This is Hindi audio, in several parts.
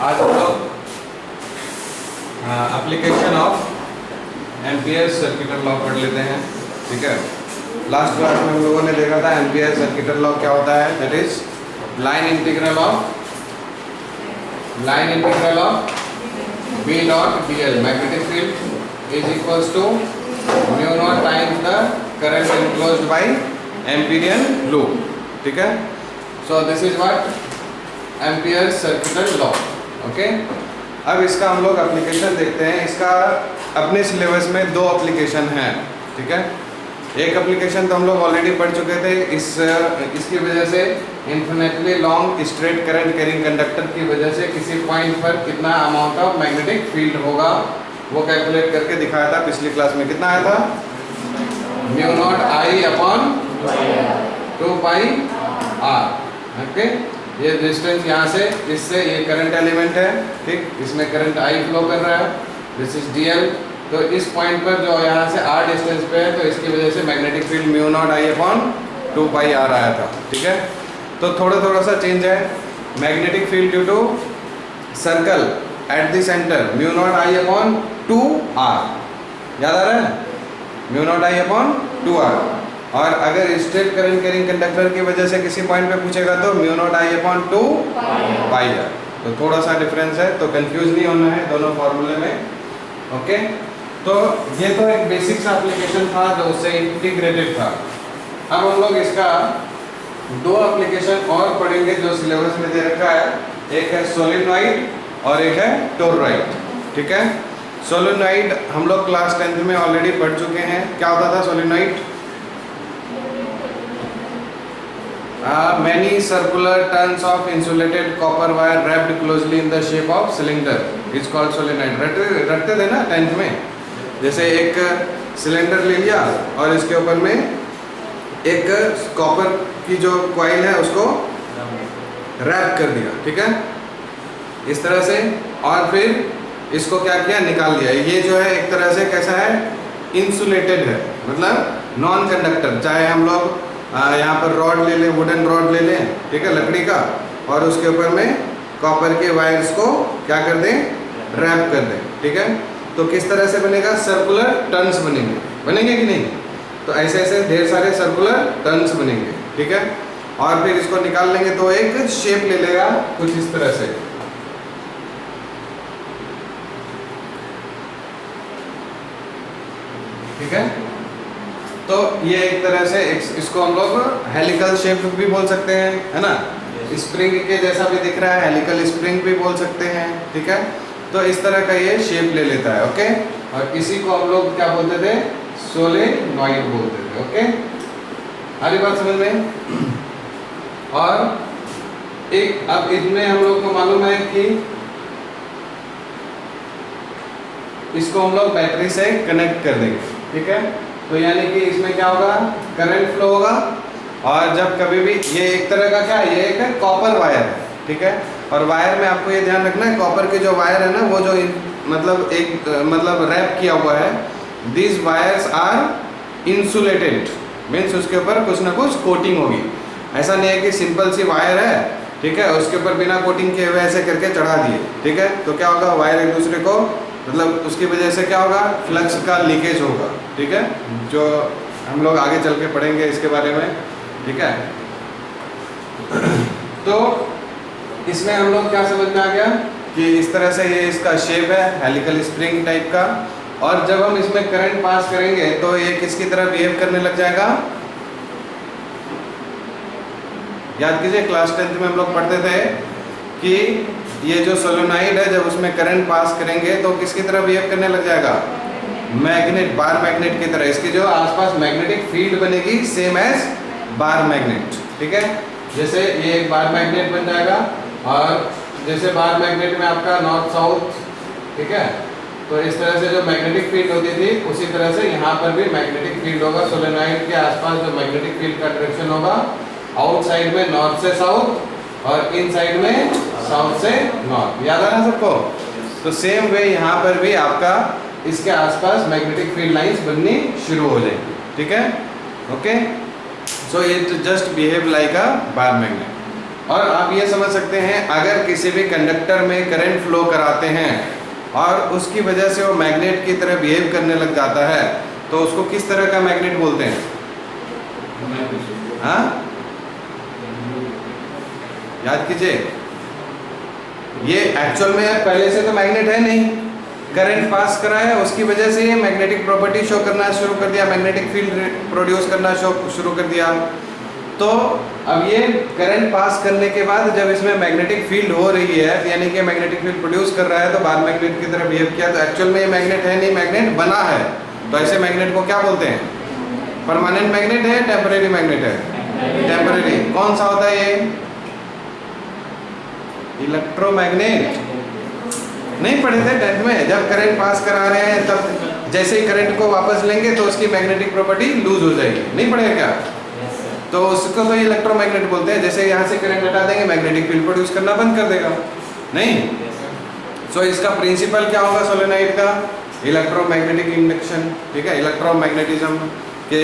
आज हम लोग application of ampere circuital law पढ़ लेते हैं। ठीक है, लास्ट क्लास में हम लोगों ने देखा था एम्पियर सर्किटल लॉ क्या होता है। That is line integral of B dot D L magnetic field is equals to mu naught times the current enclosed by Amperian loop. ठीक है, so this is what Ampere circuital law. Okay, अब इसका हम लोग एप्लीकेशन देखते हैं। इसका अपने सिलेबस में दो एप्लीकेशन हैं। ठीक है, एक एप्लीकेशन तो हम लोग ऑलरेडी पढ़ चुके थे। इसकी वजह से infinitely long straight current carrying conductor की वजह से किसी पॉइंट पर कितना अमाउंट ऑफ मैग्नेटिक फील्ड होगा वो कैलकुलेट करके दिखाया था पिछली क्लास में। कितना आया था? Mu naught I upon 2 pi R. Okay, ये डिस्टेंस यहाँ से इससे ये करंट एलिमेंट है। ठीक, इसमें करंट आई फ्लो कर रहा है। This is DL. तो इस पॉइंट पर जो यहाँ से आर डिस्टेंस पे है तो इसकी वजह से magnetic field mu naught I upon 2 pi R आया था। ठीक है, तो थोड़ा सा चेंज है। Magnetic field due to circle at the centre mu naught I upon 2 R. याद आ रहा है? Mu naught I upon 2 R. और अगर स्ट्रेट करंट कैरिंग कंडक्टर की वजह से किसी पॉइंट पे पूछेगा तो mu naught I upon 2 pi R. तो थोड़ा सा डिफरेंस है, तो कंफ्यूज नहीं होना है दोनों फॉर्मूले में। ओके, तो ये तो एक बेसिक सा एप्लीकेशन था जो उससे इंटीग्रेटेड था। अब हम लोग इसका दो एप्लीकेशन और पढ़ेंगे जो सिलेबस में दे रखा है। एक है सोलेनॉइड और एक है टोरॉइड। ठीक है, सोलेनॉइड हम लोग क्लास 10th में ऑलरेडी पढ़ चुके हैं। क्या होता था solenoid? Many circular turns of insulated copper wire wrapped closely in the shape of cylinder is called solenoid। रटते थे ना 10th में। जैसे एक सिलेंडर ले लिया और इसके ऊपर में एक कॉपर की जो कॉइल है उसको रैप कर दिया। ठीक है, इस तरह से। और फिर इसको क्या किया? निकाल दिया। ये जो है एक तरह से कैसा है? इंसुलेटेड है, मतलब नॉन कंडक्टर। चाहे हम लोग यहाँ पर रॉड ले लें, वुडन रॉड ले लें, ठीक है, लकड़ी का, और उसके ऊपर में कॉपर के वायर्स को क्या कर दें? रैप कर दें। ठीक है, तो किस तरह से बनेगा? सर्कुलर टर्न्स बनेंगे कि नहीं? तो ऐसे ऐसे ढेर सारे सर्कुलर टर्न्स बनेंगे। ठीक है, और फिर इसको निकाल लेंगे तो एक शेप ले लेगा कुछ इस तरह से। ठीक है, तो ये एक तरह से इसको हम लोग हेलिकल शेप भी बोल सकते हैं, है ना? स्प्रिंग के जैसा भी दिख रहा है, हेलिकल स्प्रिंग भी बोल सकते हैं। ठीक है, तो इस तरह का ये शेप ले लेता है। ओके, और इसी को हम लोग क्या बोलते थे? सोलेनॉइड बोलते थे। ओके, हरी बात समझ में? और एक अब इसमें हम लोग को मालूम है कि इसको हम लोग बैटरी से कनेक्ट कर देंगे। ठीक है, तो यानी कि इसमें क्या होगा? करंट फ्लो होगा। और जब कभी भी ये एक तरह का क्या है? ये एक कॉपर वायर है। ठीक है, और वायर में आपको ये ध्यान रखना है, कॉपर के जो वायर है ना, वो जो मतलब रैप किया हुआ है, this wires are insulated, means उसके ऊपर कुछ ना कुछ कोटिंग होगी। ऐसा नहीं है कि सिंपल सी वायर है, ठीक है, उसके ऊपर बिना कोटिंग के हुए ऐसे करके चढ़ा दिए। ठीक है, तो क्या होगा? वायर एक दूसरे को, मतलब उसकी वजह से क्या होगा? फ्लक्स का लीकेज होगा। ठीक है, जो हम लोग आगे चल के पढ़ेंगे इसके बारे में। ठीक है, तो इसमें हम लोग क्या समझ में आ गया कि इस तरह से ये इसका शेप है, हेलिकल स्प्रिंग टाइप का। और जब हम इसमें करंट पास करेंगे तो ये किसकी तरह बिहेव करने लग जाएगा? याद कीजिए, क्लास 10th में हम लोग पढ़ते थे कि ये जो सोलेनॉइड है जब उसमें करंट पास करेंगे तो किसकी तरह बिहेव करने लग जाएगा? मैग्नेट, बार मैग्नेट की तरह। इसकी जो आसपास मैग्नेटिक फील्ड बनेगी सेम एज बार मैग्नेट। ठीक है, जैसे ये एक बार मैग्नेट बन जाएगा, और जैसे बार मैग्नेट में आपका नॉर्थ साउथ, ठीक है, तो इस तरह से जो मैग्नेटिक फील्ड होती थी उसी तरह से यहाँ पर भी मैग्नेटिक फील्ड होगा। सोलेनॉइड के आसपास जो मैग्नेटिक फील्ड का डायरेक्शन होगा, आउटसाइड में नॉर्थ से साउथ और इन साइड में साउथ से नॉर्थ। याद आ रहा सबको? तो सेम वे यहाँ पर भी आपका इसके आसपास मैग्नेटिक फील्ड लाइंस बननी शुरू हो जाएगी। ठीक है, okay, so it just behave like a bar magnet. और आप ये समझ सकते हैं, अगर किसी भी कंडक्टर में करंट फ्लो कराते हैं और उसकी वजह से वो मैग्नेट की तरह बिहेव करने लग जाता है, तो उसको किस तरह का मैग्नेट बोलते हैं? हाँ, याद कीजिए, ये एक्चुअल में पहले से तो मैग्नेट है नहीं, करंट पास करा है, उसकी वजह से ये मैग्नेटिक प्रॉपर्टी शो करना शुरू कर दिया, मैग्नेटिक फील्ड प्रोड्यूस करना शुरू कर दिया। तो अब ये करंट पास करने के बाद जब इसमें मैग्नेटिक फील्ड हो रही है, यानी कि मैग्नेटिक फील्ड प्रोड्यूस कर रहा है, तो बाहर मैग्नेट की तरह बिहेव किया, तो एक्चुअल में ये मैग्नेट है नहीं, मैग्नेट बना है। तो ऐसे मैग्नेट को क्या बोलते हैं? परमानेंट मैग्नेट है, टेम्परेरी मैग्नेट है? टेम्परेरी। कौन सा होता है ये? इलेक्ट्रोमैग्नेट। नहीं पढ़े थे 10th में? जब करंट पास करा रहे हैं तब जैसे ही करंट को वापस लेंगे तो उसकी मैग्नेटिक प्रॉपर्टी लूज हो जाएगी, नहीं पढ़े क्या? तो उसको तो इलेक्ट्रोमैग्नेट बोलते हैं। जैसे यहाँ से करंट हटा देंगे, मैग्नेटिक फील्ड प्रोड्यूस करना बंद कर देगा, नहीं? सो इसका प्रिंसिपल क्या होगा सोलेनोइड का? इलेक्ट्रोमैग्नेटिक इंडक्शन, ठीक है? इलेक्ट्रोमैग्नेटिज्म के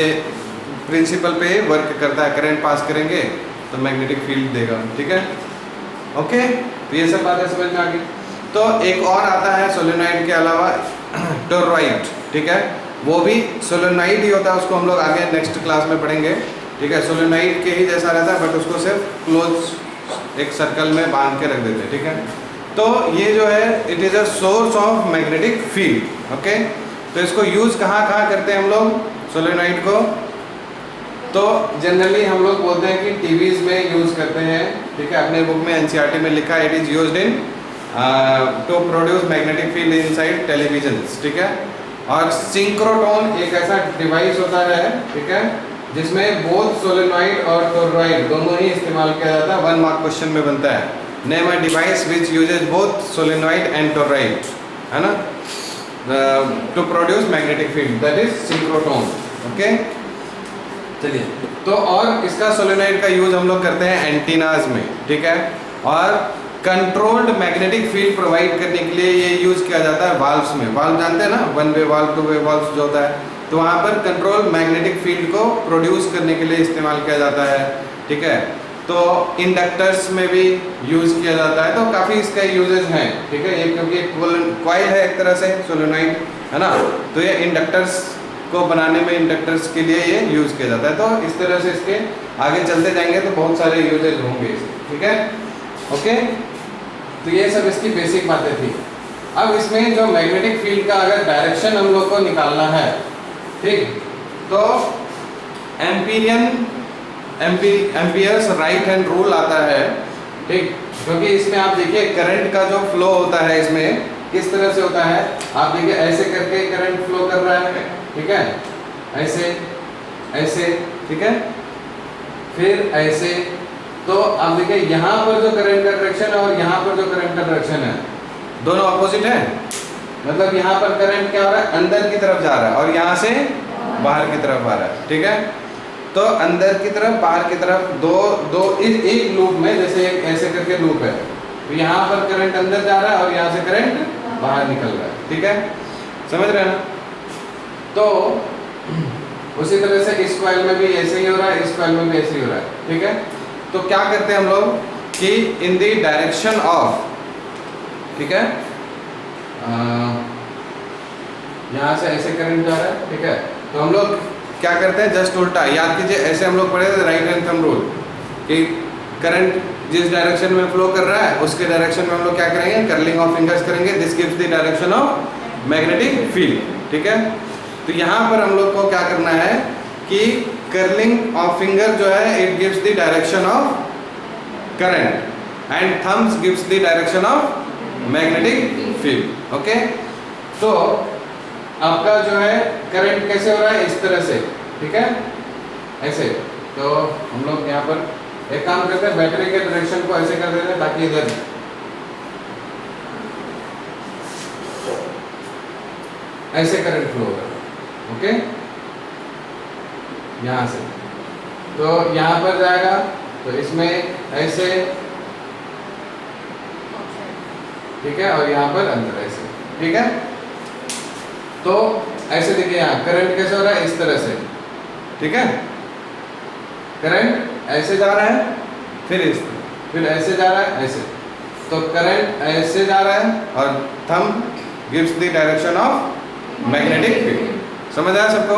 प्रिंसिपल पे वर्क करता है। करंट पास करेंगे तो मैग्नेटिक फील्ड देगा, ठीक है? ओके, तो ये सब बातें समझ में आ गई। तो एक और आता है सोलेनोइड के अलावा, टोरॉइड, ठीक है? वो भी सोलेनोइड ही होता है, उसको हम लोग आगे नेक्स्ट क्लास में पढ़ेंगे, ठीक है? सोलेनोइड के ही जैसा रहता है, बट उसको सिर्फ क्लोज एक सर्कल में बांध के रख देते हैं, ठीक है? तो ये जो है, it is a source of magnetic field, okay? तो इसको यूज़ कहाँ कहाँ करते हैं हम लोग सोलेनोइड को? तो जनरली हम लोग बोलते हैं कि टीवीज़ में यूज़ करते हैं, ठीक है? अपने बुक में एनसीईआरटी में लिखा है, it is used in to produce magnetic field inside televisions, ठीक है? और सिंक्रोटोन एक ऐसा डिवाइस होता है, ठीक है, जिसमें बोथ सोलेनोइड और टोरॉइड दोनों ही इस्तेमाल किया जाता है। 1 मार्क क्वेश्चन में बनता है, name a device which uses both solenoid and toroid, है ना, to produce magnetic field, that is synchrotron, okay? चलिए, तो और इसका सोलेनोइड का यूज हम लोग करते हैं एंटीनाज में, ठीक है? और कंट्रोल्ड मैग्नेटिक फील्ड प्रोवाइड करने के लिए ये यूज किया जाता है वाल्व्स में। वाल्व जानते हैं ना, 1 वे वाल्व, 2 वे वाल्व जो होता है, तो वहाँ पर कंट्रोल मैग्नेटिक फील्ड को प्रोड्यूस करने के लिए इस्तेमाल किया जाता है, ठीक है? तो इंडक्टर्स में भी यूज़ किया जाता है, तो काफ़ी इसका यूजेज हैं, ठीक है? ये क्योंकि कॉइल है एक तरह से सोलेनोइड, है ना, तो ये इंडक्टर्स को बनाने में, इंडक्टर्स के लिए ये यूज़ किया जाता है। तो इस तरह से इसके आगे चलते जाएंगे तो बहुत सारे यूजेज होंगे इसके, ठीक है? ओके, तो ये सब इसकी बेसिक बातें थी। अब इसमें जो मैग्नेटिक फील्ड का अगर डायरेक्शन हम लोग को निकालना है, ठीक, तो एम्पियर्स राइट हैंड रूल आता है, ठीक? क्योंकि इसमें आप देखिए करंट का जो फ्लो होता है इसमें किस तरह से होता है, आप देखिए ऐसे करके करंट फ्लो कर रहा है, ठीक है? ऐसे ऐसे, ठीक है? फिर ऐसे, तो आप देखिए यहाँ पर जो करंट का डायरेक्शन है और यहाँ पर जो करंट का डायरेक्शन है, दोनों अपोजिट है। मतलब यहाँ पर करंट क्या हो रहा है, अंदर की तरफ जा रहा है, और यहाँ से बाहर की तरफ आ रहा है, ठीक है? तो अंदर की तरफ, बाहर की तरफ, दो एक लूप में, जैसे एक ऐसे करके लूप है, तो यहाँ पर करंट अंदर जा रहा है और यहाँ से करंट बाहर निकल रहा है, ठीक है? समझ रहे हैं ना? तो उसी तरह से इस कॉइल में भी ऐसे ही हो रहा है, इस कॉइल में भी ऐसे ही हो रहा है, ठीक है? तो क्या करते हैं हम लोग कि इन द डायरेक्शन ऑफ, ठीक है, यहाँ से ऐसे करंट जा रहा है, ठीक है, तो हम लोग क्या करते हैं, जस्ट उल्टा, याद कीजिए, ऐसे हम लोग पढ़े थे राइट हैंड थंब रूल कि करंट जिस डायरेक्शन में फ्लो कर रहा है उसके डायरेक्शन में हम लोग क्या करेंगे, कर्लिंग ऑफ फिंगर्स करेंगे, this gives the direction of magnetic field, ठीक है? तो यहाँ पर हम लोग को क्या करना है कि कर्लिंग ऑफ फिंगर जो है, it gives the direction of current and thumbs gives the direction of magnetic field, okay? तो आपका जो है करंट कैसे हो रहा है, इस तरह से, ठीक है, ऐसे। तो हम लोग यहाँ पर एक काम करते हैं, बैटरी के डायरेक्शन को ऐसे कर देते हैं ताकि इधर ऐसे करंट फ्लो होगा, ओके, यहाँ से, तो यहाँ पर जाएगा, तो इसमें ऐसे, ठीक है, और यहाँ पर अंदर ऐसे, ठीक है? तो ऐसे देखिए, यहाँ करंट कैसे हो रहा है, इस तरह से, ठीक है? करंट ऐसे जा रहा है, फिर इस तरह, फिर ऐसे जा रहा है, ऐसे, तो करंट ऐसे जा रहा है और thumb gives the direction of magnetic field. समझ आया सबको?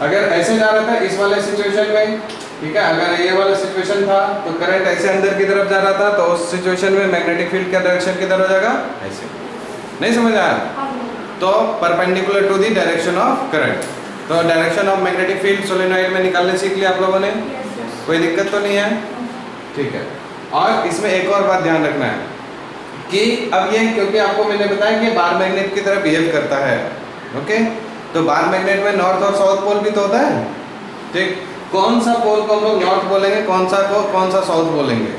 अगर ऐसे जा रहा था इस वाले सिचुएशन में, ठीक है, अगर ये वाला सिचुएशन था तो करंट ऐसे अंदर की तरफ जा रहा था, तो उस सिचुएशन में मैग्नेटिक फील्ड का डायरेक्शन किधर हो जाएगा? ऐसे। नहीं समझ आया? तो perpendicular to the direction of current. तो direction of magnetic field solenoid में निकालने सीख लिया आप लोगों ने? कोई दिक्कत तो नहीं है? ठीक है। और इसमें एक और बात ध्यान रखना है कि अब ये, क्योंकि आपको मैंने बताया कि बार मैग्नेट की तरह बिहेव करता है, ओके, तो बार मैग्नेट में नॉर्थ और साउथ पोल भी तो होता है, ठीक। कौन सा पोल को हम लोग नॉर्थ बोलेंगे, कौन सा साउथ बोलेंगे?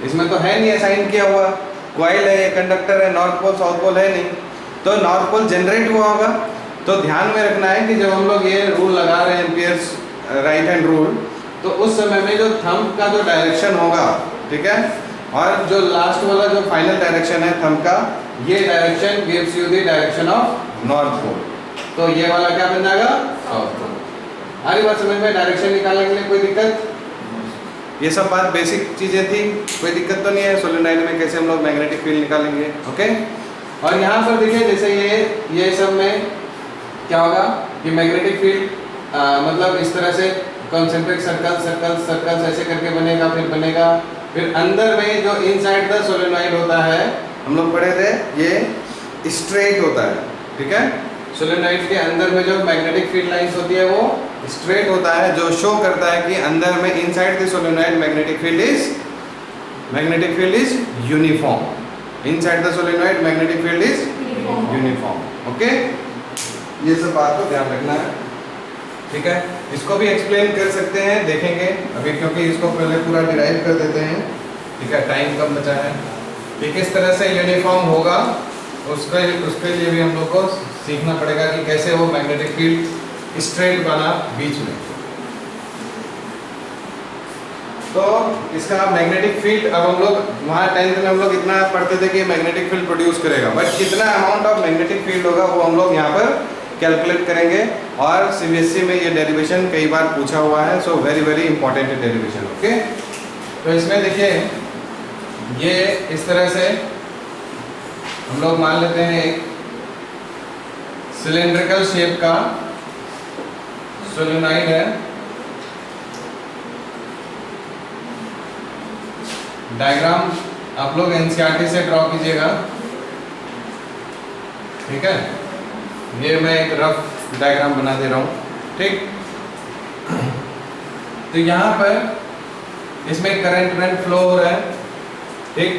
इसमें तो है नहीं असाइन किया हुआ, कॉइल है, कंडक्टर है, नॉर्थ पोल साउथ पोल है नहीं, तो नॉर्थ पोल जनरेट हुआ होगा। तो ध्यान में रखना है कि जब हम लोग ये रूल लगा रहे हैं एम्पियर्स राइट हैंड रूल, तो उस समय में जो थंब का जो डायरेक्शन होगा, ठीक है, और जो लास्ट वाला जो फाइनल डायरेक्शन है थंब का, ये direction gives you the direction of north pole. तो ये वाला क्या बन जाएगा? South pole. हर बात समझ में? डायरेक्शन निकालने के लिए कोई दिक्कत? ये सब बात बेसिक चीजें थी, कोई दिक्कत तो नहीं है। सोलेनोइड में कैसे हम लोग मैग्नेटिक फील्ड निकालेंगे, ओके। और यहाँ पर देखिए, जैसे ये सब में क्या होगा कि मैग्नेटिक फील्ड मतलब इस तरह से कॉन्सेंट्रिक सर्कल्स ऐसे करके बनेगा, फिर अंदर में जो इनसाइड द सोलेनोइड होता है, हम लोग पढ़े थे, ये स्ट्रेट होता है, ठीक है। सोलेनोइड के अंदर में जो मैग्नेटिक फील्ड लाइंस होती है वो स्ट्रेट होता है, जो शो करता है कि अंदर में inside the solenoid magnetic field is uniform. Inside the solenoid magnetic field is uniform, okay. ये सब बात को ध्यान रखना है, ठीक है। इसको भी एक्सप्लेन कर सकते हैं, देखेंगे अभी, क्योंकि इसको पहले पूरा डिराइव कर देते हैं, ठीक है, टाइम कम बचा है। कि किस तरह से यूनिफॉर्म होगा उसके लिए भी हम लोग को सीखना पड़ेगा कि कैसे वो मैग्नेटिक फील्ड स्ट्रेट बना बीच में। तो इसका मैग्नेटिक फील्ड, अब हम लोग वहाँ 10th में हम लोग इतना पढ़ते थे कि मैग्नेटिक फील्ड प्रोड्यूस करेगा, बट कितना अमाउंट ऑफ मैग्नेटिक फील्ड होगा वो हम लोग यहाँ पर कैलकुलेट करेंगे। और सीबीएसई में ये डेरिवेशन कई बार पूछा हुआ है, so very important derivation, okay. तो इसमें देखिए, ये इस तरह से हम लोग मान लेते हैं एक सिलेंड्रिकल शेप का सोलेनोइड है, डायग्राम आप लोग एनसीईआरटी से ड्रॉ कीजिएगा, ठीक है। ये मैं एक रफ डायग्राम बना दे रहा हूँ, ठीक। तो यहाँ पर इसमें करंट फ्लो हो रहा है, ठीक।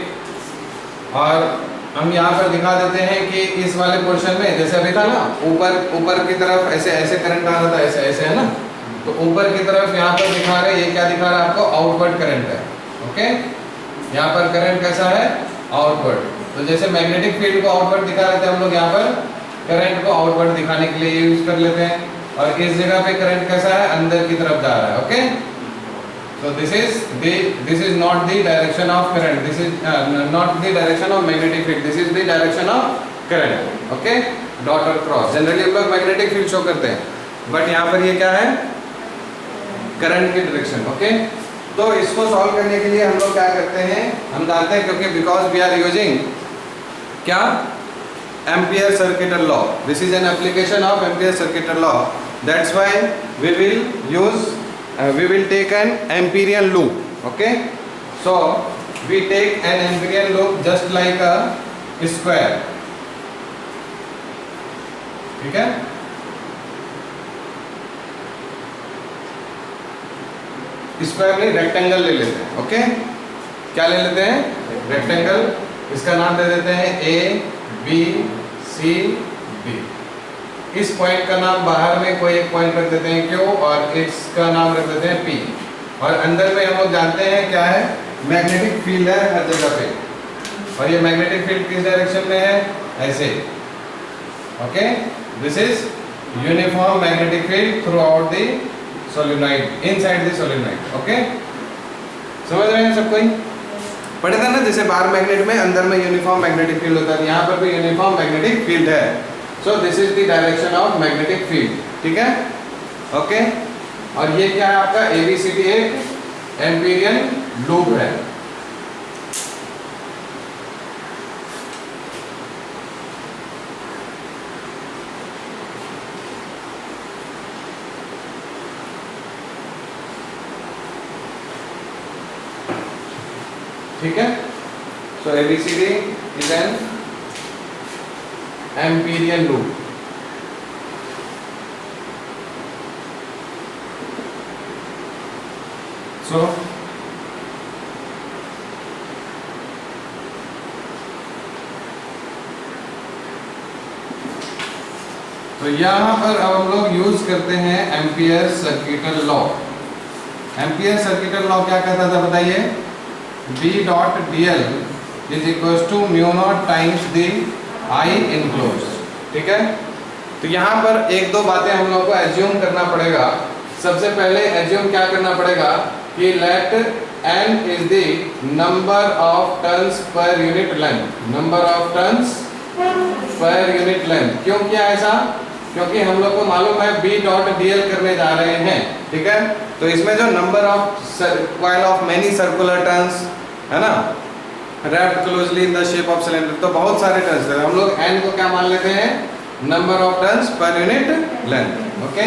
और हम यहाँ पर दिखा देते हैं कि इस वाले पोर्शन में, जैसे अभी था ना, ऊपर की तरफ ऐसे करंट आ रहा था, ऐसे है ना, तो ऊपर की तरफ यहाँ पर दिखा रहे, ये क्या दिखा रहा है आपको? आउटवर्ड करंट है, ओके। यहाँ पर करंट कैसा है? आउटवर्ड। तो जैसे मैग्नेटिक फील्ड को आउटवर्ड दिखा रहे थे हम लोग, यहाँ पर करंट को आउटवर्ड दिखाने के लिए यूज कर लेते हैं। और इस जगह पे करंट कैसा है? अंदर की तरफ जा रहा है, okay. So this is not the direction of current. This is not the direction of magnetic field. This is the direction of current. Okay? Dot और cross. Generally हम लोग magnetic field show करते हैं, but यहाँ पर ये क्या है? करंट की डायरेक्शन, ओके। तो इसको सॉल्व करने के लिए हम लोग क्या करते हैं? हम जानते हैं, क्योंकि बिकॉज वी आर यूजिंग क्या? Ampere circuital law. This is an application of ampere circuital law. That's why we will take an Amperian loop, okay. So we take an Amperian loop just like a square, ठीक है। स्क्वायर नहीं, रेक्टेंगल ले लेते हैं, ओके। क्या ले लेते हैं? रेक्टेंगल। इसका नाम दे देते हैं ABCD। इस पॉइंट का नाम बाहर में कोई एक पॉइंट रख देते हैं Q, और इसका नाम रख देते हैं P। और अंदर में हम लोग जानते हैं क्या है? मैग्नेटिक फील्ड है हर जगह पे, और ये मैग्नेटिक फील्ड किस डायरेक्शन में है? ऐसे, okay. This is uniform magnetic field through out the solenoid, inside the solenoid, okay. समझ रहे हैं सब कोई? पढ़े था ना, जैसे बार मैग्नेट में अंदर में यूनिफॉर्म मैग्नेटिक फील्ड होता है, यहाँ पर भी यूनिफॉर्म मैग्नेटिक फील्ड है। So this is the direction of magnetic field, ठीक है, ओके। और ये क्या है आपका? ABCD एक एम्पीरियन लूप है। ठीक है, so ABCD is an Amperian loop. So तो यहां पर अब हम लोग यूज करते हैं Ampere circuital law. Ampere circuital law क्या कहता था बताइए? B dot dl is equal to mu naught times the I enclose. ठीक है, तो यहाँ पर एक दो बातें हम लोग को एज्यूम करना पड़ेगा। सबसे पहले एज्यूम क्या करना पड़ेगा कि let n is the number of turns पर unit length. Number of turns पर यूनिट लेंथ। क्यों किया ऐसा? क्योंकि हम लोग को मालूम है B डॉट dl करने जा रहे हैं। ठीक है, तो इसमें जो number of coil of many circular turns है ना, wrapped closely in the shape of cylinder, तो बहुत सारे टर्न्स है। हम लोग n को क्या मान लेते हैं? नंबर ऑफ टर्न्स पर यूनिट लेंथ। ओके,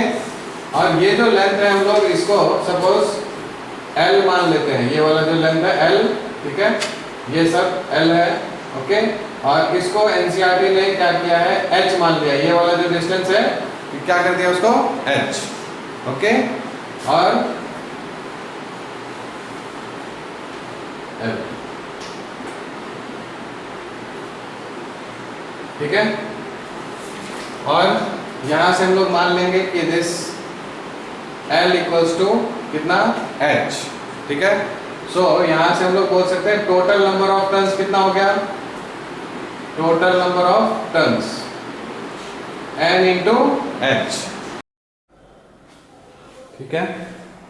और ये जो लेंथ है हम लोग इसको सपोज L मान लेते हैं। ये वाला जो लेंथ है L, ठीक है, ये सब L है। ओके, और इसको NCERT ने क्या किया है? H मान लिया। ये वाला जो डिस्टेंस है क्या कर दिया उसको? H। ओके, और L। ठीक है, और यहां से हम लोग मान लेंगे कि दिस L इक्वल्स टू कितना? H। ठीक है, सो यहां से हम लोग बोल सकते हैं टोटल नंबर ऑफ टर्न्स कितना हो गया? Total number of turns N into H। ठीक है,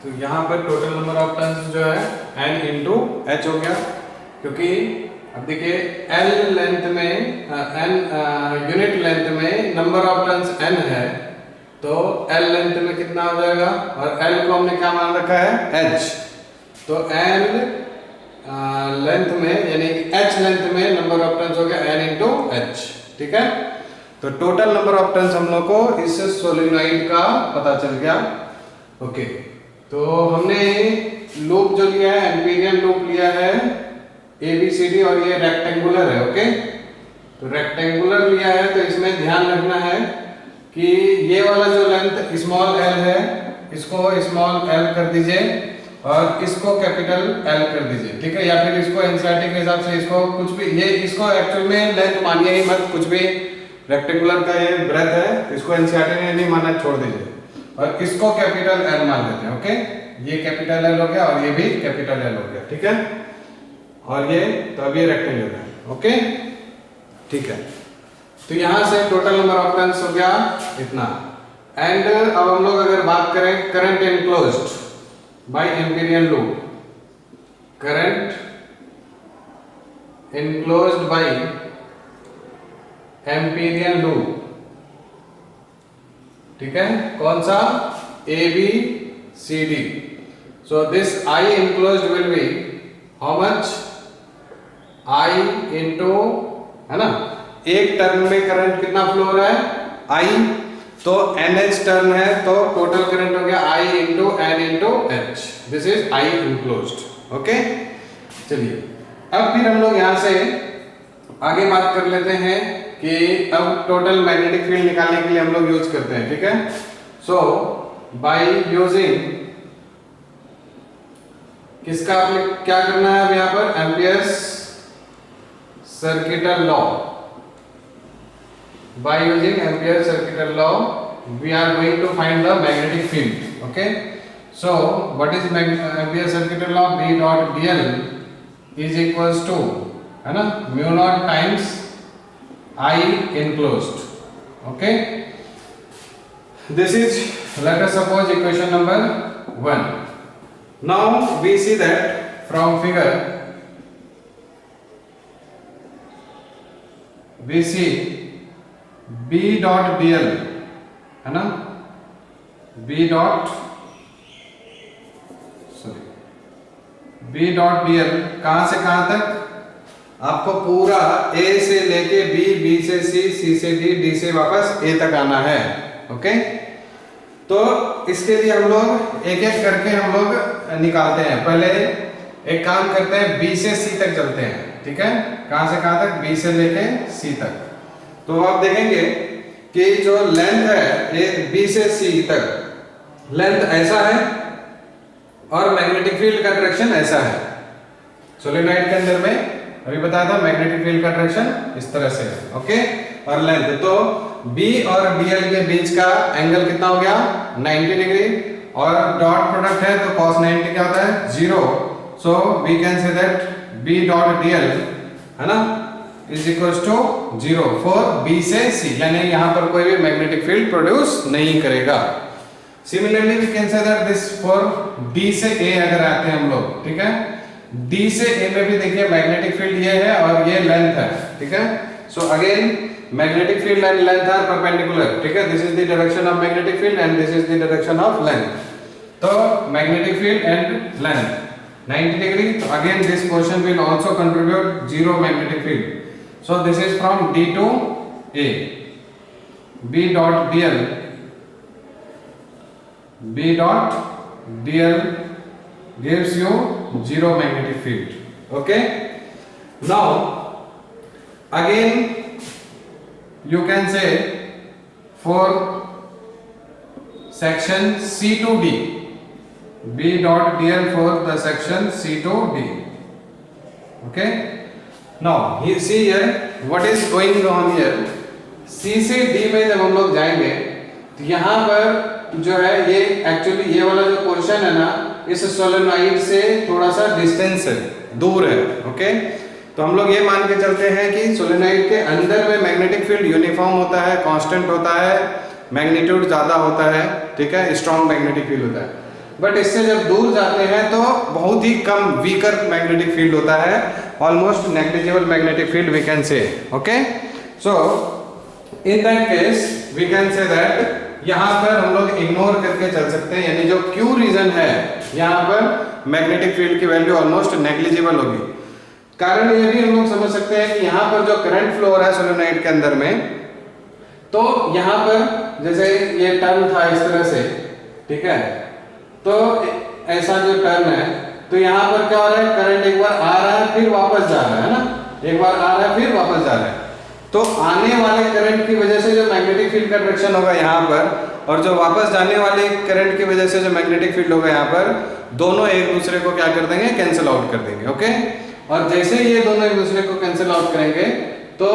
तो यहां पर टोटल नंबर ऑफ टर्न्स जो है N इंटू H हो गया, क्योंकि अब देखिए L लेंथ में N यूनिट लेंथ में नंबर ऑफ टर्न्स N है, तो L लेंथ में कितना हो जाएगा? और L को हमने क्या मान रखा है? H। तो L लेंथ में यानी H लेंथ में नंबर ऑफ टर्न्स हो गया N इंटू H। ठीक है, तो टोटल नंबर ऑफ टर्न्स हम लोग को इस सोलेनॉइड का पता चल गया। ओके, तो हमने लूप जो लिया है एम्पीरियन लूप लिया है ABCD, और ये रेक्टेंगुलर है। ओके, तो रेक्टेंगुलर लिया है तो इसमें ध्यान रखना है कि ये वाला जो लेंथ स्मॉल l है इसको स्मॉल l कर दीजिए और इसको कैपिटल L कर दीजिए। ठीक है, या फिर इसको NCERT के हिसाब से इसको कुछ भी, ये इसको एक्चुअल में लेंथ मानिए ही मत, कुछ भी रेक्टेंगुलर का ये ब्रेथ है, इसको NCERT ने नहीं माना, छोड़ दीजिए, और इसको कैपिटल L मान लेते हैं। ओके, ये कैपिटल L हो गया और ये भी कैपिटल L हो गया। ठीक है, और ये तो अब ये रेक्टेंगल है। ओके, ठीक है, तो यहां से टोटल नंबर ऑफ टर्न्स हो गया इतना। एंड अब हम लोग अगर बात करें current enclosed bye Amperian loop, current enclosed bye Amperian loop. ठीक है, कौन सा? ABCD। So this I enclosed will be how much? I into, है ना, एक टर्न में करंट कितना फ्लो हो रहा है? I, तो NH टर्न है तो टोटल करंट हो गया I into N into H। This is I enclosed। Okay, चलिए अब फिर हम लोग यहां से आगे बात कर लेते हैं कि अब टोटल मैग्नेटिक फील्ड निकालने के लिए हम लोग यूज करते हैं। ठीक है, सो बाय यूजिंग किसका क्या करना है अब यहां पर? Amperes circuital law. By using Ampere circuital law, we are going to find the magnetic field. Okay, so what is Ampere circuital law? B dot dl is equals to, है ना, mu naught times I enclosed. Okay, this is, let us suppose, equation number 1. Now we see that from figure we see B dot dl, है ना, B dot B dot D L कहां से कहां तक, आपको पूरा ए से लेके बी, बी से सी, सी से डी, डी से वापस ए तक आना है। ओके, तो इसके लिए हम लोग एक एक करके हम लोग निकालते हैं। पहले एक काम करते हैं, बी से सी तक चलते हैं। ठीक है, कहां से कहां तक, बी से लेके सी तक। तो आप देखेंगे कि जो लेंथ है बी से सी तक, लेंथ ऐसा है और मैग्नेटिक फील्ड का डायरेक्शन ऐसा है। सोलेनॉइड के अंदर में अभी बताया था मैग्नेटिक फील्ड का डायरेक्शन इस तरह से है। ओके, और लेंथ, तो B और DL के बीच का एंगल कितना हो गया, 90 डिग्री, और डॉट प्रोडक्ट है तो cos 90 क्या होता है, 0। So we can say that B dot DL है ना is equals to 0 for B से C, यानी यहाँ पर कोई भी मैग्नेटिक फील्ड प्रोड्यूस नहीं करेगा। Similarly we can say that this for D से A अगर आते हैं हम लोग, ठीक है, D से A में भी देखिए मैग्नेटिक फील्ड ये है और ये लेंथ है। ठीक है, so again magnetic field and length are perpendicular. ठीक है, this is the direction of magnetic field and this is the direction of length. तो magnetic field and length 90 degree, तो again this portion will also contribute 0 magnetic field. So this is from D to A, B dot DL, B dot DL gives you 0 magnetic field. Okay, now again you can say for section C to D, B dot DL for the section C to D. Okay, now you see here what is going on here. C से D में जब हम लोग जाएंगे तो यहाँ पर जो है ये एक्चुअली ये वाला जो पोर्शन है ना इस सोलेनॉइड से थोड़ा सा डिस्टेंस है, दूर है। ओके, तो हम लोग ये मान के चलते हैं कि सोलेनॉइड के अंदर में मैग्नेटिक फील्ड यूनिफॉर्म होता है, कांस्टेंट होता है, मैग्नीट्यूड ज्यादा होता है। ठीक है, स्ट्रॉन्ग मैग्नेटिक फील्ड होता है। बट इससे जब दूर जाते हैं तो बहुत ही कम वीकर मैग्नेटिक फील्ड होता है, almost negligible magnetic field we can say. Okay, so in that case we can say that यहाँ पर हम लोग इग्नोर करके चल सकते हैं, यानी जो Q रीजन है यहाँ पर मैग्नेटिक फील्ड की वैल्यू ऑलमोस्ट नेग्लिजिबल होगी। कारण ये भी हम लोग समझ सकते हैं कि यहाँ पर जो करंट फ्लो हो रहा है सोलेनॉइड के अंदर में, तो यहाँ पर जैसे ये टर्न था इस तरह से, ठीक है, तो ऐसा जो टर्न है तो यहाँ पर क्या हो रहा है, करंट एक बार आ रहा है फिर वापस जा रहा है ना, एक बार आ रहा है फिर वापस जा रहा है। तो आने वाले करंट की वजह से जो मैग्नेटिक फील्ड का डायरेक्शन होगा यहाँ पर, और जो वापस जाने वाले करंट की वजह से जो मैग्नेटिक फील्ड होगा यहाँ पर, दोनों एक दूसरे को क्या कर देंगे, कैंसिल आउट कर देंगे। ओके, और जैसे ये दोनों एक दूसरे को कैंसिल आउट करेंगे तो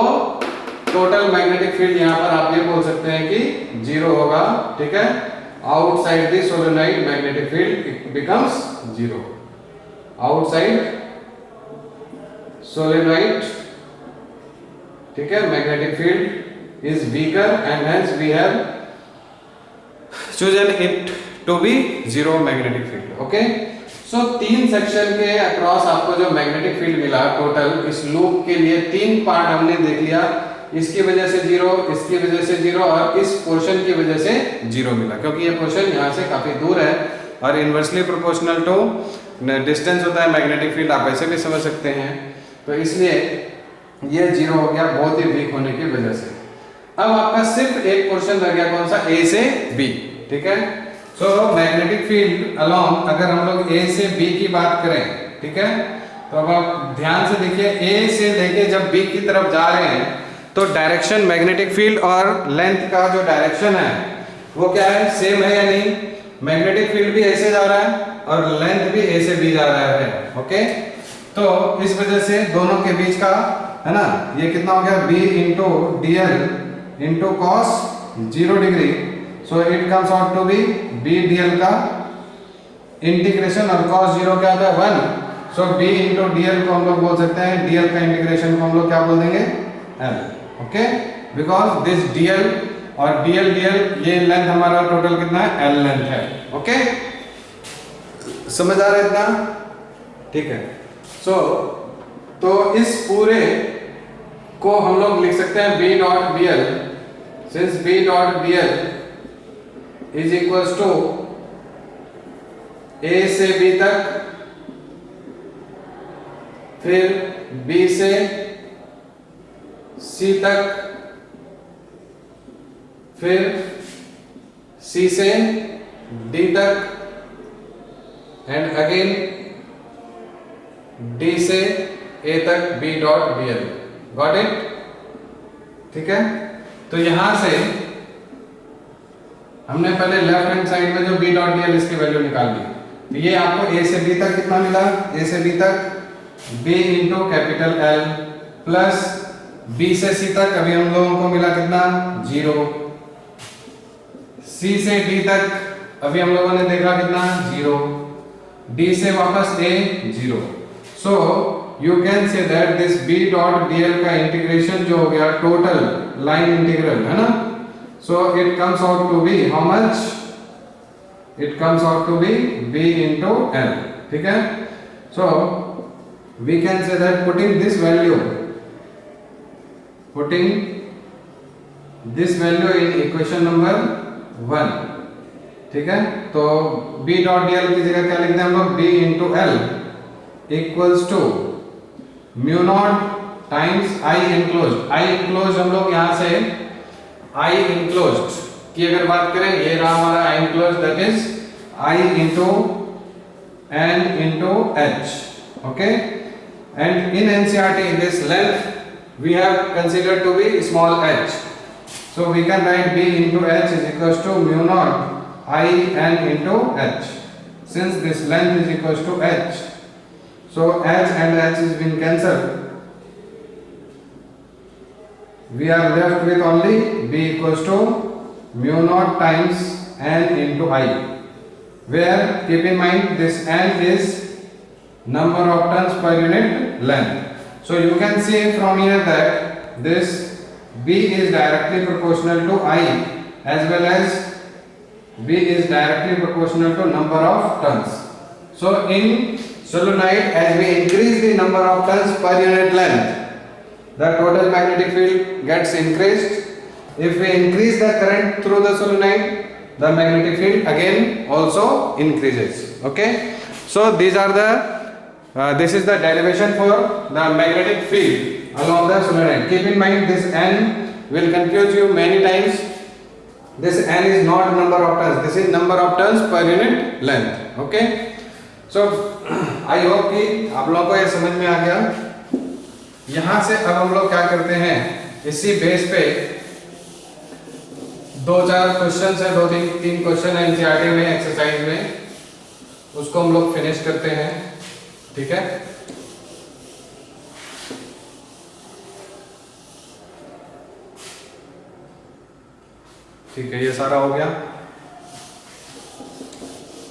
टोटल मैग्नेटिक फील्ड यहाँ पर आप ये बोल सकते हैं कि 0 होगा। ठीक है, outside the solenoid magnetic field becomes 0। Outside solenoid, ठीक है, magnetic field is weaker and hence we have chosen it to be 0 magnetic field. Okay, so 3 section के अक्रॉस आपको जो मैग्नेटिक फील्ड मिला टोटल, इस लूप के लिए 3 पार्ट हमने देख लिया, इसकी वजह से 0, इसकी वजह से 0 और इस पोर्शन की वजह से 0 मिला, क्योंकि ये पोर्शन यहाँ से काफी दूर है और इनवर्सली प्रोपोर्शनल टू डिस्टेंस होता है मैग्नेटिक फील्ड, आप ऐसे भी समझ सकते हैं। तो इसलिए ये 0 हो गया बहुत ही वीक होने की वजह से। अब आपका सिर्फ एक पोर्शन रह गया, कौन सा, A से B। ठीक है, सो मैग्नेटिक फील्ड अलोंग, अगर हम लोग A से B की बात करें, ठीक है, तो अब आप ध्यान से देखिए, A से लेके जब B की तरफ जा रहे हैं तो डायरेक्शन मैग्नेटिक फील्ड और लेंथ का जो डायरेक्शन है वो क्या है, सेम है या नहीं। मैग्नेटिक फील्ड भी ऐसे जा रहा है और लेंथ भी A से B जा रहा है। ओके, तो इस वजह से दोनों के बीच का है ना, ये कितना हो गया, B into DL into cos 0 degree, so it comes out to be B DL का इंटीग्रेशन, और cos 0 क्या होता है 1, सो B इंटू DL को हम लोग बोल सकते हैं, DL का इंटीग्रेशन को हम लोग क्या बोल देंगे, L। Okay, because this DL और DL ये लेंथ हमारा टोटल कितना है, L लेंथ है। ओके, समझ आ रहा है इतना, ठीक है। सो तो इस पूरे को हम लोग लिख सकते हैं B dot BL, since B dot BL is equals to A से B तक फिर B से C तक, फिर C से D तक, एंड अगेन D से A तक B dot DL। Got it? ठीक है। तो यहां से हमने पहले लेफ्ट हैंड साइड में जो B डॉट DL इसकी वैल्यू निकाल ली। तो ये आपको A से B तक कितना मिला? A से B तक B into capital L plus B से C तक अभी हम लोगों को मिला कितना? 0। C से D तक अभी हम लोगों ने देखा कितना? 0। D से वापस A 0। So you can say that this B dot DL का इंटीग्रेशन जो हो गया टोटल लाइन इंटीग्रल है ना, so it comes out to be how much? It comes out to be B into L। ठीक है। so we can say that putting this value in equation number 1। ठीक है। तो B डॉट DL की जगह क्या लिखते हैं हम लोग? B into L equals to mu naught times I enclosed। I enclosed हम लोग यहां से I enclosed की अगर बात करें, ये रहा हमारा I enclosed, that is I into N into H। okay, and in NCERT this length we have considered to be small h, so we can write B into H is equals to mu naught I N into H। since this length is equals to H, so H and H is been cancelled, we are left with only B equals to mu naught times N into I, where keep in mind this N is number of turns per unit length। so you can see from here that this B is directly proportional to I as well as B is directly proportional to number of turns। so in solenoid, as we increase the number of turns per unit length, the total magnetic field gets increased। if we increase the current through the solenoid, the magnetic field again also increases। okay, so these are the this is the derivation for the magnetic field along the solenoid। keep in mind this N will confuse you many times। this N is not number of turns, this is number of turns per unit length। okay, so I hope कि आप लोगों को ये समझ में आ गया। यहां से अब हम लोग क्या करते हैं, इसी बेस पे 2-4 क्वेश्चन है, 2-3 क्वेश्चन है एनसीईआरटी में एक्सरसाइज में, उसको हम लोग फिनिश करते हैं। ठीक है। ठीक है, ये सारा हो गया।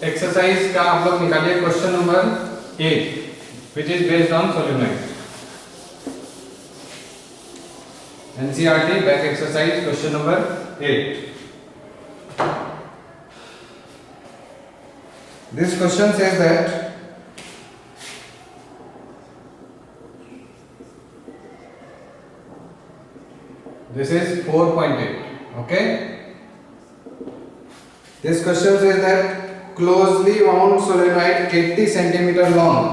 एक्सरसाइज का आप लोग निकालिए question number 8 which is based on solenoid. NCERT back exercise question number 8। This question says that this is 4.8। okay, this question says that closely wound solenoid 80 centimeter long,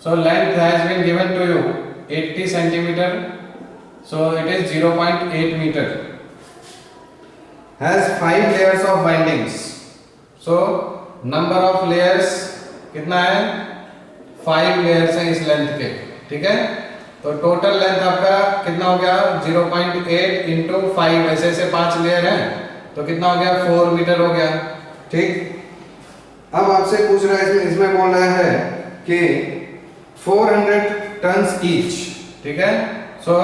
so length has been given to you 80 centimeter, so it is 0.8 meter, has 5 layers of windings, so number of layers कितना है? 5 layers है इस लेंथ के। ठीक है, तो टोटल लेंथ आपका कितना हो गया? 0.8 इंटू 5, ऐसे ऐसे 5 लेयर है तो कितना हो गया? 4 मीटर हो गया। ठीक, अब आपसे पूछ रहा है इसमें बोल रहा है कि 400 टन्स ईच। ठीक है, सो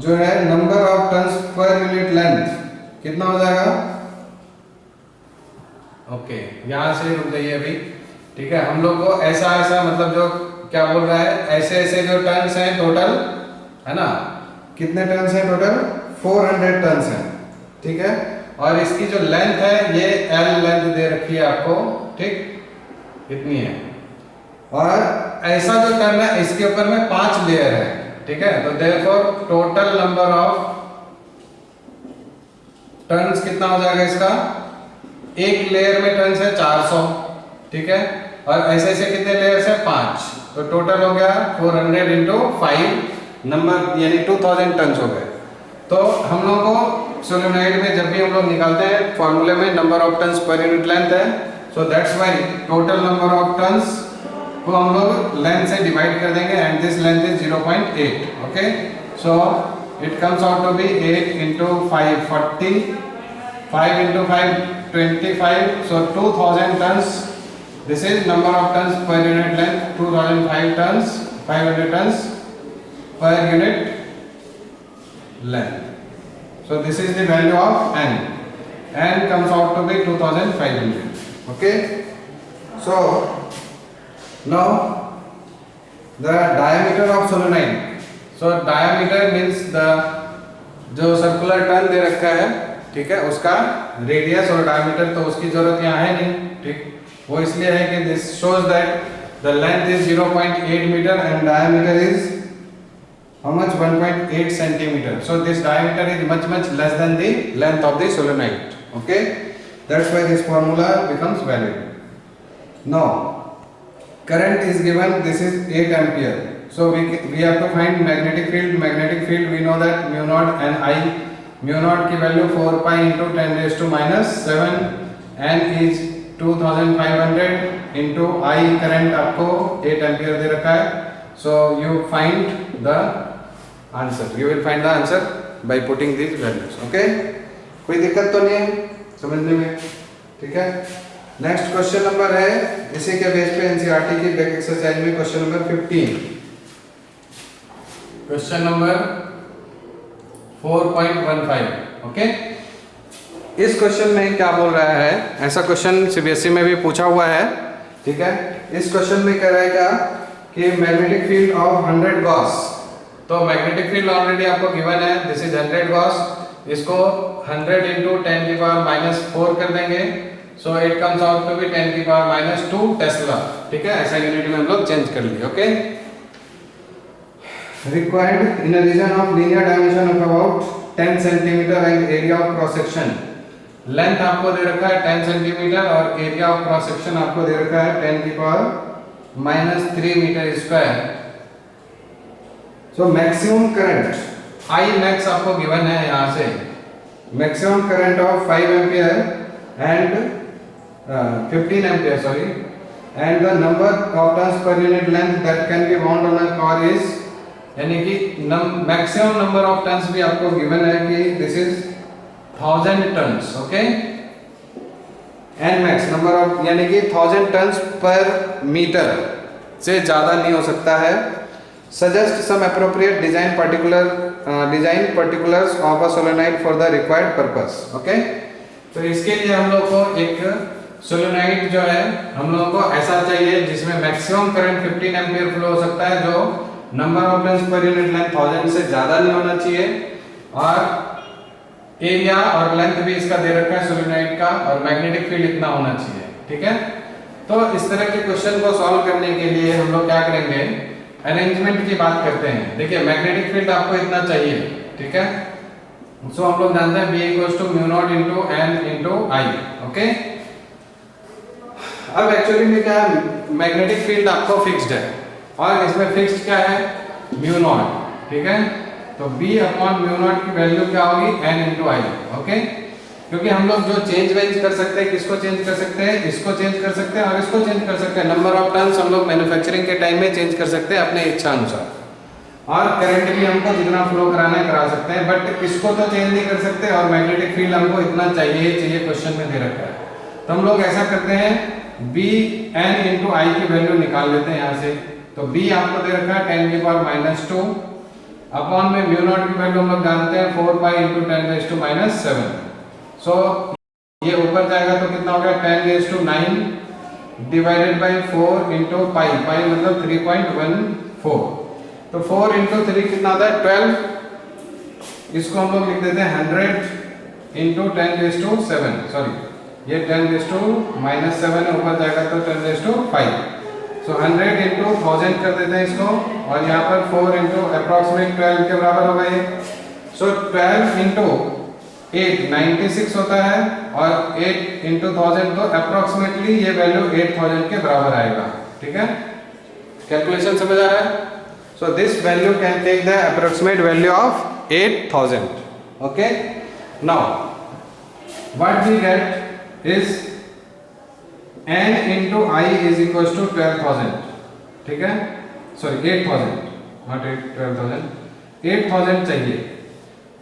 जो है नंबर ऑफ टन्स पर यूनिट लेंथ कितना हो जाएगा? ओके, यहां से रुक जाइए अभी। ठीक है, हम लोग को ऐसा ऐसा मतलब जो क्या बोल रहा है, ऐसे ऐसे जो टन्स हैं टोटल है ना, कितने टन्स हैं टोटल? 400 टन्स हैं। ठीक है, और इसकी जो लेंथ है ये L लेंथ दे रखी है आपको। ठीक, इतनी है, और ऐसा जो टर्न है इसके ऊपर में 5 लेयर है। ठीक है, तो therefore total number of turns कितना हो जाएगा इसका? एक लेयर में टर्न्स है 400, ठीक है, और ऐसे ऐसे कितने लेयर्स है 5, तो टोटल हो गया 400 इंटू 5 नंबर यानी 2000 टन हो गए। तो हम लोग को सोलेनोइड में जब भी हम लोग निकालते हैं फॉर्मूले में नंबर ऑफ टन्स पर यूनिट लेंथ है, so that's why total number of turns को हम लोग लेंथ से डिवाइड कर देंगे and this length is 0.8। Okay, so it comes out to be 8 into 5 40, 5 into 5 25, so 2000 tons. This is number of tons per unit length, 2005 tons, 500 tons per unit length. So this is the value of n. N comes out to be 2500. Okay. So now the diameter of solenoid. So diameter means the जो सर्कुलर टर्न दे रखा है, ठीक है, उसका रेडियस और डायमीटर तो उसकी जरूरत यहाँ है नहीं, ठीक, वो इसलिए है कि this shows that the length is 0.8 metre and diameter is how much 1.8 centimetre, so this diameter is much less than the length of the solenoid. Okay, that's why this formula becomes valid. Now current is given, this is 8 ampere, so we have to find magnetic field we know that mu naught and I, mu naught की value 4 pi into 10 raised to minus 7, n is 2500 into I current आपको 8 एम्पियर दे रखा है, so you find the answer, you will find the answer by putting these values। okay, कोई दिक्कत तो नहीं है समझने में, ठीक है। नेक्स्ट क्वेश्चन नंबर है इसी के बेस पे एनसीईआरटी की ब्रेक एक्सरसाइज में question number 15, question number 4.15। Okay, इस क्वेश्चन में क्या बोल रहा है, ऐसा क्वेश्चन सीबीएसई में भी पूछा हुआ है, ठीक है। इस क्वेश्चन में कह रहा है क्या कि मैग्नेटिक फील्ड ऑफ 100 गॉस, तो मैग्नेटिक फील्ड ऑलरेडी आपको गिवन है, दिस इज 100 गॉस, इसको 100 into 10 की पावर -4 कर देंगे, so it comes out to be 10 की पावर -2 टेस्ला, ठीक है, ऐसा यूनिट में हम लोग चेंज कर लिए। Okay, required in a region of linear dimension of about 10 centimeter and area of cross section, length आपको दे रखा है 10 सेंटीमीटर और एरिया ऑफ क्रॉस सेक्शन आपको दे रखा है 10 की power -3 metre square. So maximum current I max आपको गिवन है यहाँ से, maximum current of 5 ampere and 15 ampere sorry, and the number of turns पर unit length that can be bound on a core is, यानी कि मैक्सिमम नंबर ऑफ टर्न्स भी आपको गिवन है कि this is 1000 turns. Okay, N max number of यानी कि 1000 टन्स पर मीटर से ज्यादा नहीं हो सकता है। Suggest some appropriate design particulars of a solenoid for the required purpose. Okay, तो इसके लिए हम लोग को एक सोलेनोइड जो है हम लोगों को ऐसा चाहिए जिसमें मैक्सिमम करंट 15 एम्पियर फ्लो हो सकता है, जो नंबर ऑफ टर्न्स पर यूनिट लेंथ 1000 से ज्यादा नहीं होना चाहिए, और एरिया और लेंथ भी इसका दे रखा है सोलेनोइड का, और मैग्नेटिक फील्ड इतना होना चाहिए, ठीक है। तो इस तरह के क्वेश्चन को सॉल्व करने के लिए हम लोग क्या करेंगे, अरेंजमेंट की बात करते हैं। देखिए मैग्नेटिक फील्ड आपको इतना चाहिए, ठीक है, सो हम लोग जानते हैं B equals to mu naught into N into I। Okay, अब एक्चुअली में क्या है, मैग्नेटिक फील्ड आपको फिक्स्ड है और इसमें फिक्स्ड क्या है, म्यू नॉट, ठीक है, तो B अपॉन म्यू नॉट की वैल्यू क्या होगी, N इंटू I। ओके, क्योंकि हम लोग जो चेंज कर सकते हैं, किसको चेंज कर सकते हैं, इसको चेंज कर सकते हैं और इसको चेंज कर सकते हैं। नंबर ऑफ टर्न्स हम लोग मैन्युफैक्चरिंग के टाइम में चेंज कर सकते हैं अपने इच्छा अनुसार, और करंट भी हमको जितना फ्लो कराना है करा सकते हैं, बट इसको तो चेंज नहीं कर सकते, और मैग्नेटिक फील्ड हमको इतना चाहिए क्वेश्चन में दे रखा है। तो हम लोग ऐसा करते हैं, B N इंटू I की वैल्यू निकाल लेते हैं यहाँ से। तो B आपको दे रखा है 10 की पावर -2 अपॉन में म्यू नॉट की वैल्यू हम लोग जानते हैं 4 pi into 10 raise to -7। So ये ऊपर जाएगा तो कितना हो गया, 10 raise to 9 divided by 4 into pi, pi मतलब 3.14, तो 4 इंटू 3 कितना आता है 12। इसको हम लोग लिख देते हैं 100 इंटू 10 रेज़ टू 7, सॉरी ये 10 रेज़ टू -7 ऊपर जाएगा तो 10 रेज़ टू 5, सो 100 इंटू 1000 कर देते हैं इसको, और यहाँ पर 4 इंटू अप्रॉक्सीमेट 12 के बराबर होगा ये। सो 12 इंटू 96 होता है और 8 into 1000 तो अप्रोक्सीमेटली ये वैल्यू 8000 के बराबर आएगा। ठीक है, कैलकुलेशन समझ आ रहा है? So this value can take the approximate value of 8000। Okay, now what we get is n into I is equals to 12,000। ठीक है, सॉरी 8000 नॉट 12,000, 8000 चाहिए।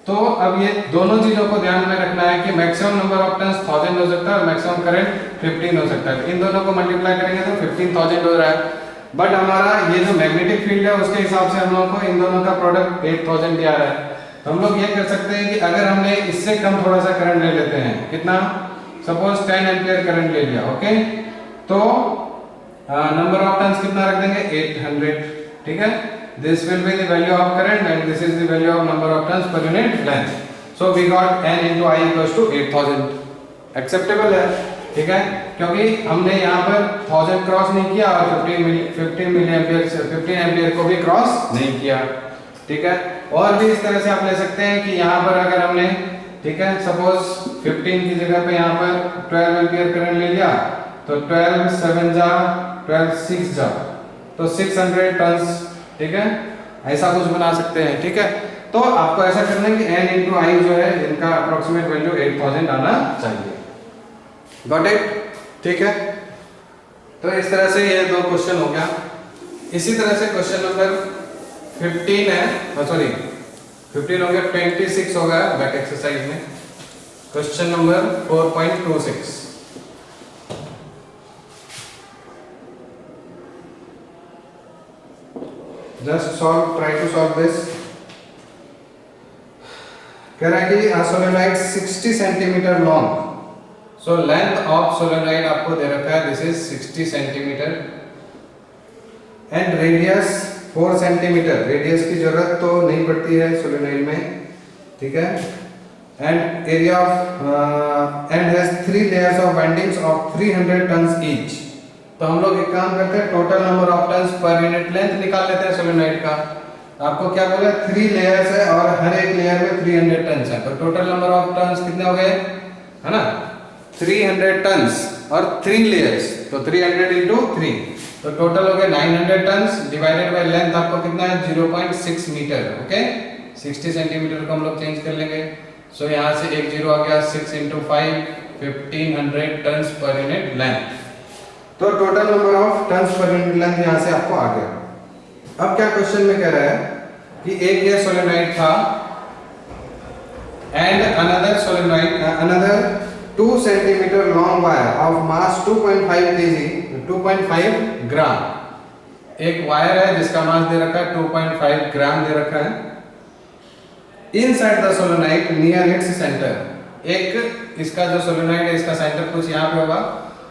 तो अब ये दोनों चीजों को ध्यान में रखना है कि मैक्सिमम नंबर ऑफ टर्न्स 1000 हो सकता है और मैक्सिमम करंट 15 हो सकता है। इन दोनों को मल्टीप्लाई करेंगे तो 15000 हो रहा है, बट हमारा ये जो मैग्नेटिक फील्ड है उसके हिसाब से हम लोगों को इन दोनों का प्रोडक्ट 8000 दिया रहा है। तो हम लोग ये कर सकते हैं कि अगर हमने इससे कम थोड़ा सा करंट ले लेते हैं, कितना, सपोज 10 एम्पियर करंट ले लिया, ओके, तो नंबर ऑफ टर्न्स कितना रख देंगे, 800। ठीक है, this will be the value of current and this is the value of number of turns per unit length. So we got n into I equals to 8000। Acceptable है, ठीक है, क्योंकि हमने यहाँ पर 1000 क्रॉस नहीं किया और 15 मिली एम्पियर से 15 एम्पियर को भी क्रॉस नहीं किया। ठीक है, और भी इस तरह से आप ले सकते हैं कि यहाँ पर अगर हमने, ठीक है, सपोज 15 की जगह पे यहाँ पर 12 एम्पियर करंट ले लिया तो 12 7 जा 12 6 जा तो 600 टर्न्स। ठीक है, ऐसा कुछ बना सकते हैं। ठीक है, तो आपको ऐसा करना है कि n into I जो है इनका अप्रोक्सीमेट वैल्यू 8000 आना चाहिए। Got it? ठीक है, तो इस तरह से ये दो क्वेश्चन हो गया। इसी तरह से क्वेश्चन नंबर 15 है, सॉरी 15 हो गया, 26 होगा बैक एक्सरसाइज में। Question number 4.26, just solve, try to solve this। कह रहा है कि a solenoid 60 centimetre long, so length of solenoid आपको दे रखा है, this is 60 centimetre and radius 4 centimetre. Radius की जरूरत तो नहीं पड़ती है सोलेनोइड में, ठीक है, and area of and has 3 layers of windings of 300 turns each. तो हम लोग एक काम करते हैं, टोटल नंबर ऑफ टर्न्स पर यूनिट लेंथ निकाल लेते हैं सोलेनोइड का। आपको क्या बोला, 3 लेयर्स है और हर एक लेयर में 300 टर्न्स है, तो टोटल नंबर ऑफ टर्न्स कितने हो गए, है ना, 300 टर्न्स और 3 लेयर्स, तो 300 into 3, तो टोटल हो गए 900 टर्न्स डिवाइडेड बाय लेंथ आपको कितना है, 0.6 मीटर। ओके, 60 सेंटीमीटर को हम लोग चेंज कर लेंगे, सो यहाँ से एक जीरो आ गया, 6 into 5 1500 टर्न्स पर यूनिट लेंथ। तो टोटल नंबर ऑफ टर्न्स पर यूनिट लेंथ यहाँ से आपको आ गया। अब क्या क्वेश्चन में कह रहा है कि एक ये सोलेनोइड था and another solenoid, another 2 centimetre long wire of mass 2.5 kg, 2.5 ग्राम। एक वायर है जिसका मास दे रखा है 2.5 ग्राम दे रखा है। Inside the solenoid near its centre, एक इसका जो सोलेनोइड है इसका सेंटर कुछ यहाँ पे होगा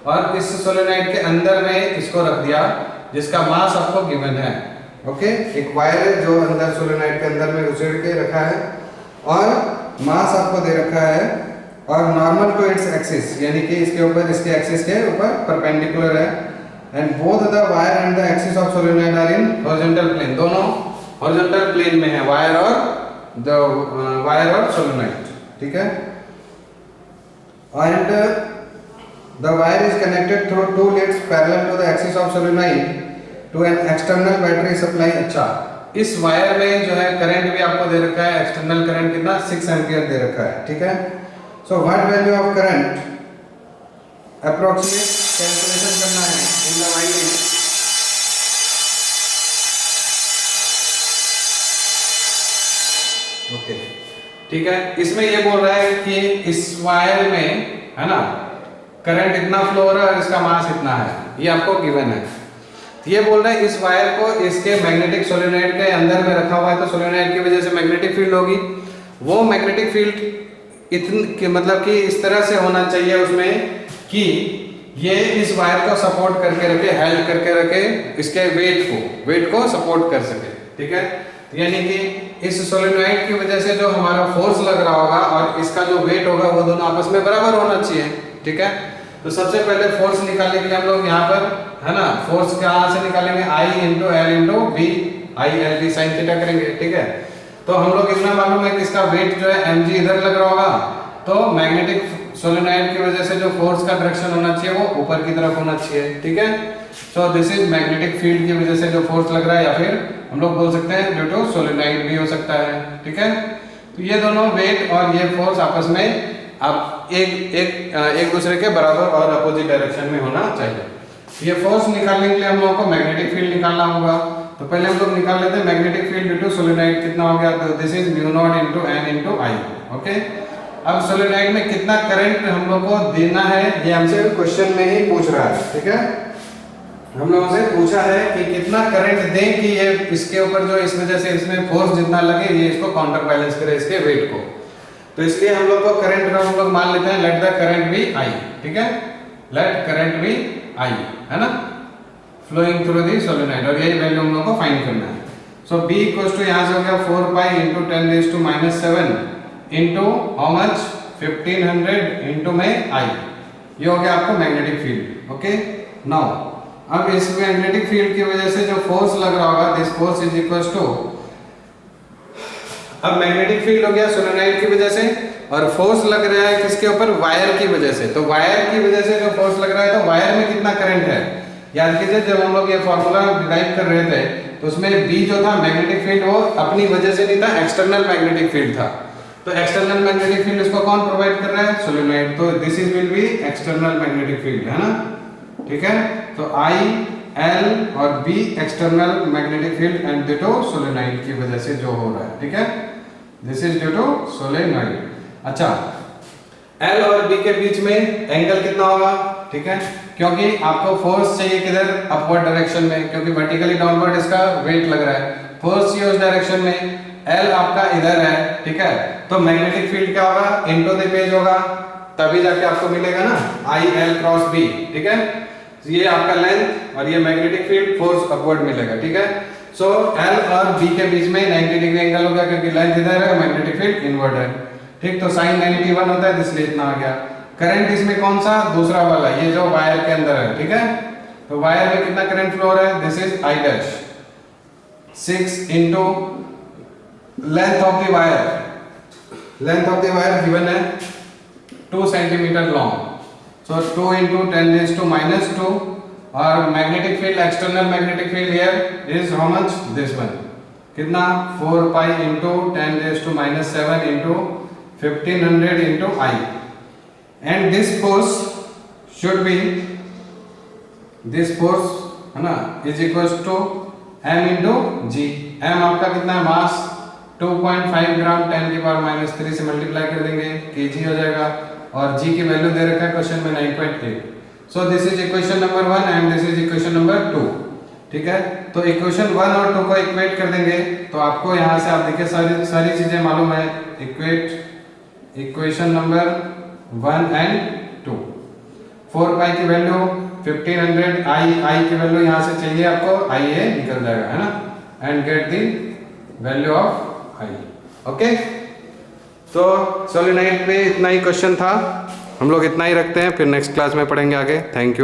और इस सोलेनोइड के अंदर में इसको रख दिया जिसका मास आपको गिवन है। ओके, एक वायर है जो अंदर सोलेनोइड के अंदर में उछेड़ के रखा है और मास आपको दे रखा है और नॉर्मल टू इट्स एक्सिस, यानी कि इसके ऊपर, इसके एक्सिस के ऊपर परपेंडिकुलर है and both the wire and the axis of solenoid are in horizontal plane. दोनों हॉरिजॉन्टल प्लेन में है, वायर और सोलेनोइड। ठीक है, and the wire is connected through 2 leads parallel to the axis of solenoid to an external battery supply। अच्छा, इस वायर में जो है करंट भी आपको दे रखा है, एक्सटर्नल करंट कितना, 6 एम्पियर दे रखा है। ठीक है, so what value of current approximate calculation करना है इन द वाइंडिंग। ओके, ठीक है, इसमें ये बोल रहा है कि इस वायर में, है ना, करंट इतना फ्लो हो रहा है और इसका मास इतना है, ये आपको गिवन है। ये बोल रहा है इस वायर को इसके मैग्नेटिक सोलेनोइड के अंदर में रखा हुआ है, तो सोलेनोइड की वजह से मैग्नेटिक फील्ड होगी। वो मैग्नेटिक फील्ड इतनी, मतलब कि इस तरह से होना चाहिए उसमें कि ये इस वायर को सपोर्ट करके रखे, हेल्ड करके रखे, इसके वेट को सपोर्ट कर सके। ठीक है, यानी कि इस सोलेनोइड की वजह से जो हमारा फोर्स लग रहा होगा और इसका जो वेट होगा वो दोनों आपस में बराबर होना चाहिए। ठीक है, तो सबसे पहले फोर्स निकालने के लिए हम लोग यहाँ पर, है ना, फोर्स कहाँ से निकालेंगे, I into L into V, I L V sin theta करेंगे। ठीक है, तो हम लोग इतना मालूम है कि इसका वेट जो है mg इधर लग रहा होगा तो मैग्नेटिक सोलेनॉइड की वजह से जो फोर्स का डायरेक्शन होना चाहिए वो ऊपर की तरफ होना चाहिए, ठीक है। So this is magnetic field की वजह से जो फोर्स लग रहा है, या फिर हम लोग बोल सकते हैं ड्यू टू सोलेनॉइड भी हो सकता है, ठीक है। तो ये दोनों वेट और ये फोर्स आपस में आप एक दूसरे के बराबर और अपोजिट डायरेक्शन में होना चाहिए। ये फोर्स निकालने के लिए हम लोगों को मैग्नेटिक फील्ड निकालना होगा। तो पहले हम लोग निकाल लेते हैं magnetic field due to solenoid कितना हो गया, तो this is mu naught into n into I, okay. अब सोलेनॉइड में कितना करंट हम लोग को देना है ये हमसे क्वेश्चन में ही पूछ रहा है, ठीक है। हम लोगों से पूछा है कि कितना करंट दें कि ये इसके ऊपर जो इस वजह से इसमें फोर्स जितना लगे ये इसको काउंटर बैलेंस करे इसके वेट को। तो इसलिए हम लोग को करंट का हम लोग मान लेते हैं let the current be I, ठीक है। लेट करंट बी I, है ना, फ्लोइंग थ्रू दी सोलेनॉइड, और यही वैल्यू हम लोग को फाइंड करना है। सो B इक्वल्स टू यहाँ से हो गया 4 pi into 10⁻⁻⁷ into how much 1500 into में I, ये हो गया आपको मैग्नेटिक फील्ड, ओके। नाउ अब इस मैग्नेटिक फील्ड की वजह से जो फोर्स लग रहा होगा, this force is equals to, अब मैग्नेटिक फील्ड हो गया सोलेनॉइड की वजह से, और फोर्स लग रहा है किसके ऊपर, वायर की वजह से। तो वायर की वजह से जो फोर्स लग रहा है, तो वायर में कितना करंट है, याद कीजिए जब हम लोग ये फॉर्मूला डिराइव कर रहे थे तो उसमें B जो था मैग्नेटिक फील्ड वो अपनी वजह से नहीं था, एक्सटर्नल मैग्नेटिक फील्ड था। तो एक्सटर्नल मैग्नेटिक फील्ड इसको कौन प्रोवाइड कर रहा है, सोलेनॉइड। तो this is will be external magnetic field, है ना, ठीक है। तो I, L और B external magnetic field and due to solenoid की वजह से जो हो रहा है, ठीक है। This is due to solenoid. अच्छा, L और B के बीच में एंगल कितना होगा, ठीक है, क्योंकि आपको फोर्स चाहिए किधर, अपवर्ड डायरेक्शन में, क्योंकि वर्टिकली डाउनवर्ड इसका वेट लग रहा है। फोर्स चाहिए उस डायरेक्शन में, L आपका इधर है, ठीक है। तो मैग्नेटिक फील्ड क्या होगा, इनटू द पेज होगा, तभी जाके आपको मिलेगा ना IL क्रॉस B, ठीक है। ये आपका लेंथ और ये मैग्नेटिक फील्ड फोर्स अपवर्ड मिलेगा, ठीक है। सो L और B के बीच में 90 डिग्री एंगल हो गया, क्योंकि लेंथ इधर है, मैग्नेटिक फील्ड इनवर्ड है, ठीक। तो sin 91 होता है, इसलिए इतना आ गया। करंट इसमें कौन सा, दूसरा वाला, ये जो वायर के अंदर है, ठीक है। तो वायर में कितना करंट फ्लो हो रहा है, this is I dash 6 into length of the wire, length of the wire given है 2 सेंटीमीटर लॉन्ग, सो 2 इंटू 10⁻², और magnetic field, external magnetic field here is how much, this one, कितना 4 pi into 10⁻⁷ into 1500 into I, and this force should be, this force है ना, is equals to m into g। m आपका कितना है, मास 2.5 ग्राम 10⁻³ से मल्टीप्लाई कर देंगे, kg हो जाएगा, और g की वैल्यू दे रखा है क्वेश्चन में 9.8। सो this is equation number 1 and this is equation number 2, ठीक है। तो इक्वेशन 1 और 2 को इक्वेट कर देंगे, तो आपको यहाँ से आप देखिए सारी चीजें मालूम है। इक्वेट इक्वेशन नंबर 1 एंड 2, 4 पाई की वैल्यू 1500, I की वैल्यू यहाँ से चाहिए आपको, IA निकल जाएगा, है ना, and get the value of I, okay. तो सोलेनॉइड पे इतना ही क्वेश्चन था, हम लोग इतना ही रखते हैं, फिर नेक्स्ट क्लास में पढ़ेंगे आगे। Thank you.